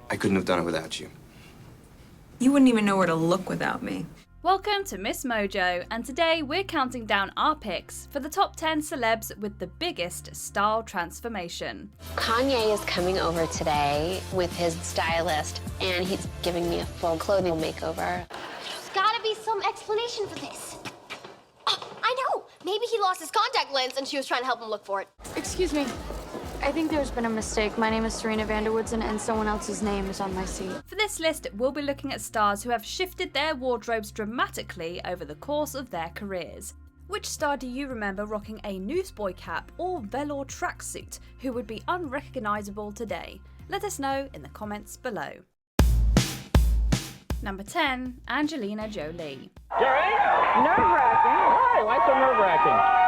I couldn't have done it without you. You wouldn't even know where to look without me. Welcome to MsMojo, and today we're counting down our picks for the top 10 celebs with the biggest style transformation. Kanye is coming over today with his stylist, and he's giving me a full clothing makeover. There's gotta be some explanation for this. Oh, I know! Maybe he lost his contact lens and she was trying to help him look for it. Excuse me. I think there's been a mistake. My name is Serena Vanderwoodson and someone else's name is on my seat. For this list, we'll be looking at stars who have shifted their wardrobes dramatically over the course of their careers. Which star do you remember rocking a newsboy cap or velour tracksuit who would be unrecognisable today? Let us know in the comments below. Number 10, Angelina Jolie. You alright? Nerve-wracking? Why? Why so nerve-wracking?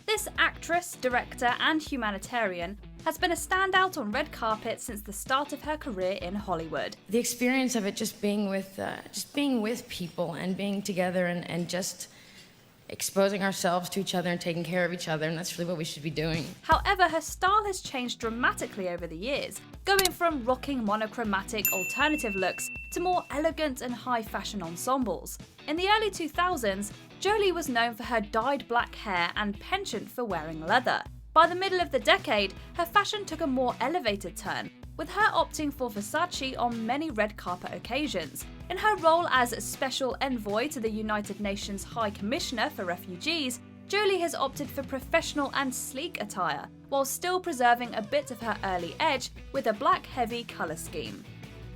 This actress, director and humanitarian has been a standout on red carpet since the start of her career in Hollywood. The experience of it just being with people and being together and just exposing ourselves to each other and taking care of each other, and that's really what we should be doing. However, her style has changed dramatically over the years, going from rocking monochromatic alternative looks to more elegant and high fashion ensembles. In the early 2000s, Jolie was known for her dyed black hair and penchant for wearing leather. By the middle of the decade, her fashion took a more elevated turn, with her opting for Versace on many red carpet occasions. In her role as Special Envoy to the United Nations High Commissioner for Refugees, Jolie has opted for professional and sleek attire, while still preserving a bit of her early edge with a black heavy colour scheme.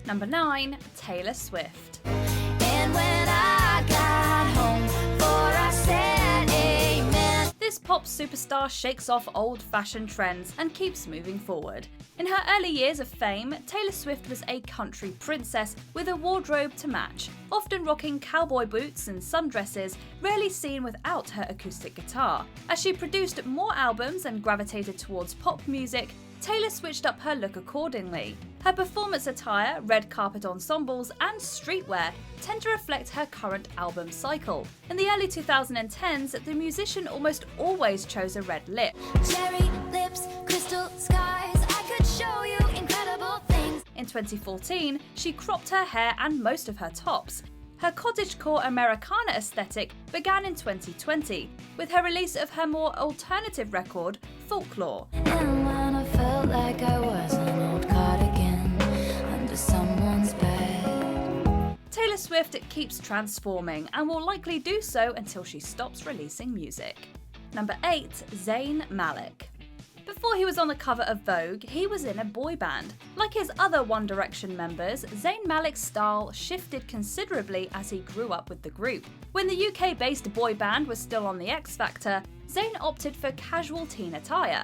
Number 9, Taylor Swift. And when I got home, for I said amen. This pop superstar shakes off old-fashioned trends and keeps moving forward. In her early years of fame, Taylor Swift was a country princess with a wardrobe to match, often rocking cowboy boots and sundresses, rarely seen without her acoustic guitar. As she produced more albums and gravitated towards pop music, Taylor switched up her look accordingly. Her performance attire, red carpet ensembles, and streetwear tend to reflect her current album cycle. In the early 2010s, the musician almost always chose a red lip. Cherry lips, crystal skies, I could show you incredible things. In 2014, she cropped her hair and most of her tops. Her cottagecore Americana aesthetic began in 2020, with her release of her more alternative record, Folklore. And when I felt like I was an old cardigan under someone's bed. Taylor Swift keeps transforming and will likely do so until she stops releasing music. Number 8, Zayn Malik. Before he was on the cover of Vogue, he was in a boy band. Like his other One Direction members, Zayn Malik's style shifted considerably as he grew up with the group. When the UK-based boy band was still on the X Factor, Zayn opted for casual teen attire.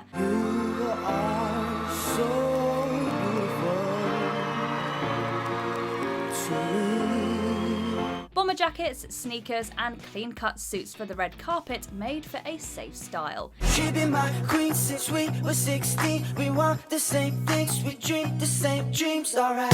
Bomber jackets, sneakers, and clean-cut suits for the red carpet made for a safe style. She been my queen since we were 16. We want the same things, we dream the same dreams, alright.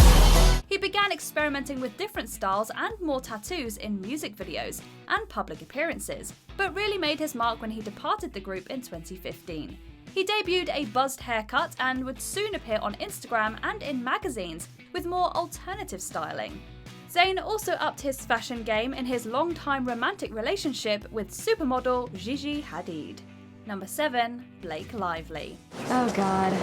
He began experimenting with different styles and more tattoos in music videos and public appearances, but really made his mark when he departed the group in 2015. He debuted a buzzed haircut and would soon appear on Instagram and in magazines with more alternative styling. Zayn also upped his fashion game in his long-time romantic relationship with supermodel Gigi Hadid. Number 7, Blake Lively. Oh God.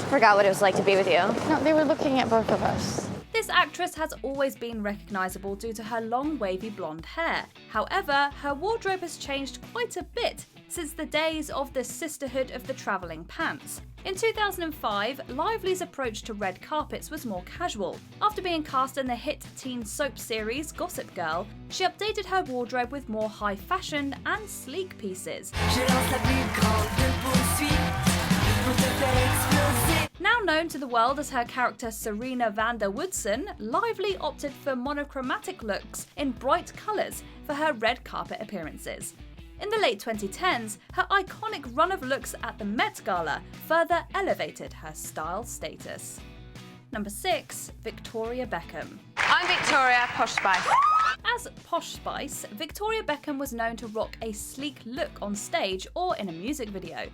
Forgot what it was like to be with you. No, they were looking at both of us. This actress has always been recognisable due to her long wavy blonde hair. However, her wardrobe has changed quite a bit since the days of the Sisterhood of the Travelling Pants. In 2005, Lively's approach to red carpets was more casual. After being cast in the hit teen soap series Gossip Girl, she updated her wardrobe with more high fashion and sleek pieces. Now known to the world as her character Serena Vanderwoodson, Lively opted for monochromatic looks in bright colours for her red carpet appearances. In the late 2010s, her iconic run of looks at the Met Gala further elevated her style status. Number 6, Victoria Beckham. I'm Victoria, Posh Spice. As Posh Spice, Victoria Beckham was known to rock a sleek look on stage or in a music video.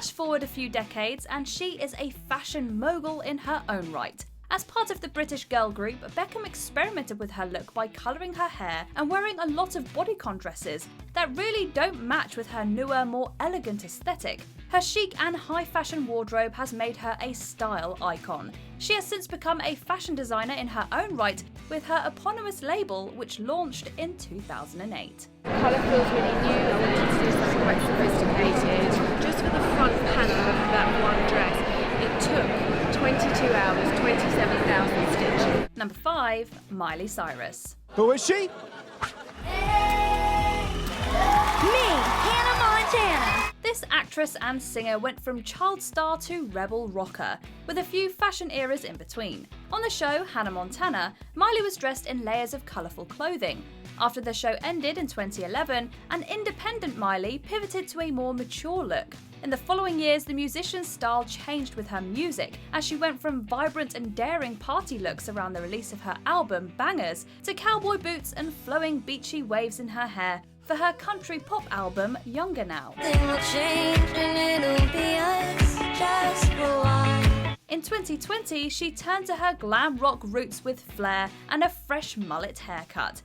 Flash forward a few decades and she is a fashion mogul in her own right. As part of the British girl group, Beckham experimented with her look by colouring her hair and wearing a lot of bodycon dresses that really don't match with her newer, more elegant aesthetic. Her chic and high fashion wardrobe has made her a style icon. She has since become a fashion designer in her own right with her eponymous label, which launched in 2008. Colour feels really new. I wanted to do something quite sophisticated. Just for the front panel of that one dress, it took 22 hours, 27,000 stitches. Number 5. Miley Cyrus. Who is she? Me, Hannah Montana. This actress and singer went from child star to rebel rocker, with a few fashion eras in between. On the show Hannah Montana, Miley was dressed in layers of colourful clothing. After the show ended in 2011, an independent Miley pivoted to a more mature look. In the following years, the musician's style changed with her music, as she went from vibrant and daring party looks around the release of her album Bangers to cowboy boots and flowing beachy waves in her hair for her country pop album Younger Now. In 2020, she turned to her glam rock roots with flair and a fresh mullet haircut.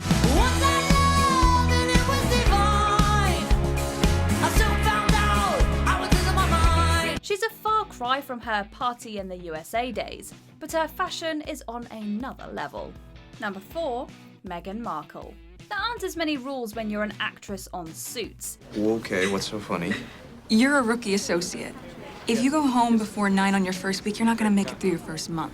She's a far cry from her party in the USA days, but her fashion is on another level. Number 4. Meghan Markle. There aren't as many rules when you're an actress on Suits. Okay, what's so funny? You're a rookie associate. If you go home before 9 on your first week, you're not gonna make it through your first month.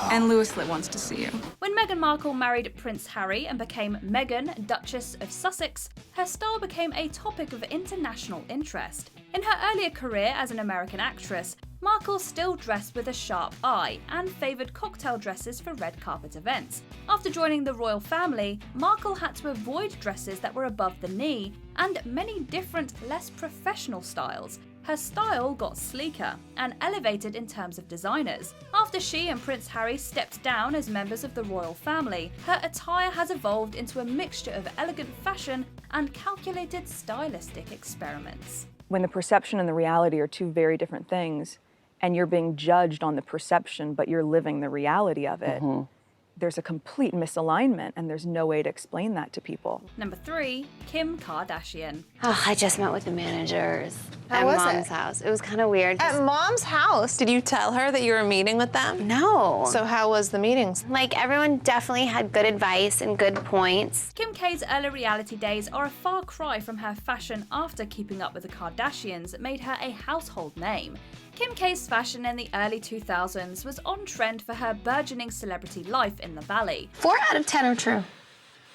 And Louis Litt wants to see you. When Meghan Markle married Prince Harry and became Meghan, Duchess of Sussex, her style became a topic of international interest. In her earlier career as an American actress, Markle still dressed with a sharp eye and favoured cocktail dresses for red carpet events. After joining the royal family, Markle had to avoid dresses that were above the knee and many different, less professional styles. Her style got sleeker and elevated in terms of designers. After she and Prince Harry stepped down as members of the royal family, her attire has evolved into a mixture of elegant fashion and calculated stylistic experiments. When the perception and the reality are two very different things, and you're being judged on the perception, but you're living the reality of it, there's a complete misalignment, and there's no way to explain that to people. Number 3. Kim Kardashian. Oh, I just met with the managers How at was Mom's it? house. It was kind of weird. At Mom's house? Did you tell her that you were meeting with them? No. So how was the meetings? Like, everyone definitely had good advice and good points. Kim K's early reality days are a far cry from her fashion after Keeping Up with the Kardashians made her a household name. Kim K's fashion in the early 2000s was on trend for her burgeoning celebrity life in the Valley. 4 out of 10 are true.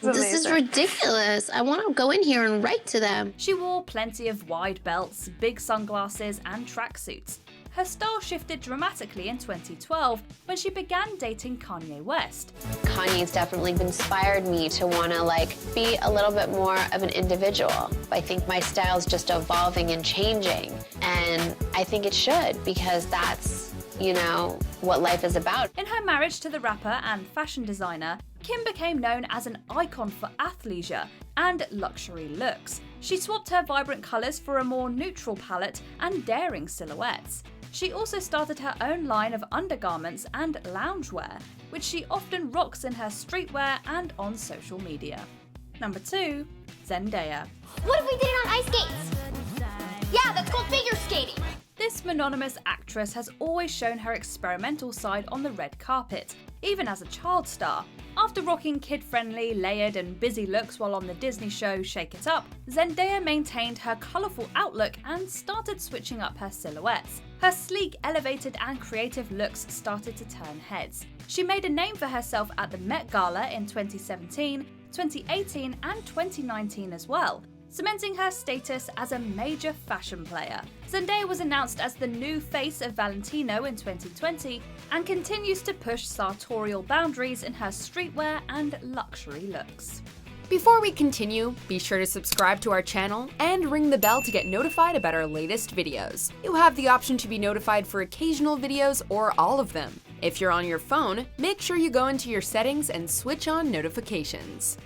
This is amazing. ridiculous. I want to go in here and write to them. She wore plenty of wide belts, big sunglasses, and tracksuits. Her style shifted dramatically in 2012 when she began dating Kanye West. Kanye's definitely inspired me to want to be a little bit more of an individual. I think my style's just evolving and changing, and I think it should, because that's, what life is about. In her marriage to the rapper and fashion designer, Kim became known as an icon for athleisure and luxury looks. She swapped her vibrant colours for a more neutral palette and daring silhouettes. She also started her own line of undergarments and loungewear, which she often rocks in her streetwear and on social media. Number 2. Zendaya. What if we did it on ice skates? Yeah, that's called figure skating. This mononymous actress has always shown her experimental side on the red carpet, even as a child star. After rocking kid-friendly, layered and busy looks while on the Disney show Shake It Up, Zendaya maintained her colourful outlook and started switching up her silhouettes. Her sleek, elevated and creative looks started to turn heads. She made a name for herself at the Met Gala in 2017, 2018 and 2019 as well, cementing her status as a major fashion player. Zendaya was announced as the new face of Valentino in 2020 and continues to push sartorial boundaries in her streetwear and luxury looks. Before we continue, be sure to subscribe to our channel and ring the bell to get notified about our latest videos. You have the option to be notified for occasional videos or all of them. If you're on your phone, make sure you go into your settings and switch on notifications.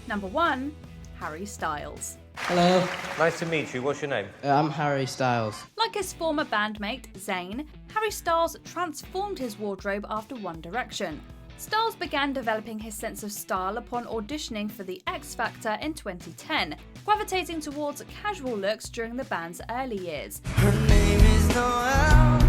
Number 1. Harry Styles. Hello. Nice to meet you. What's your name? I'm Harry Styles. Like his former bandmate, Zayn, Harry Styles transformed his wardrobe after One Direction. Styles began developing his sense of style upon auditioning for The X Factor in 2010, gravitating towards casual looks during the band's early years. Her name is Noel.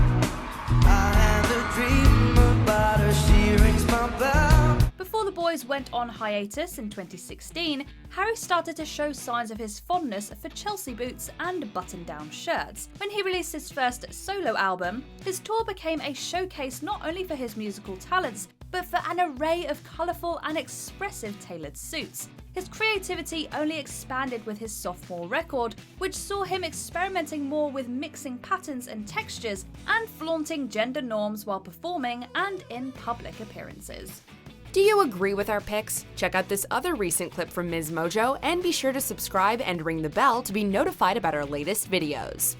I have a dream about her, she rings my bell. Before the boys went on hiatus in 2016, Harry started to show signs of his fondness for Chelsea boots and button-down shirts. When he released his first solo album, his tour became a showcase not only for his musical talents, but for an array of colourful and expressive tailored suits. His creativity only expanded with his sophomore record, which saw him experimenting more with mixing patterns and textures and flaunting gender norms while performing and in public appearances. Do you agree with our picks? Check out this other recent clip from MsMojo and be sure to subscribe and ring the bell to be notified about our latest videos.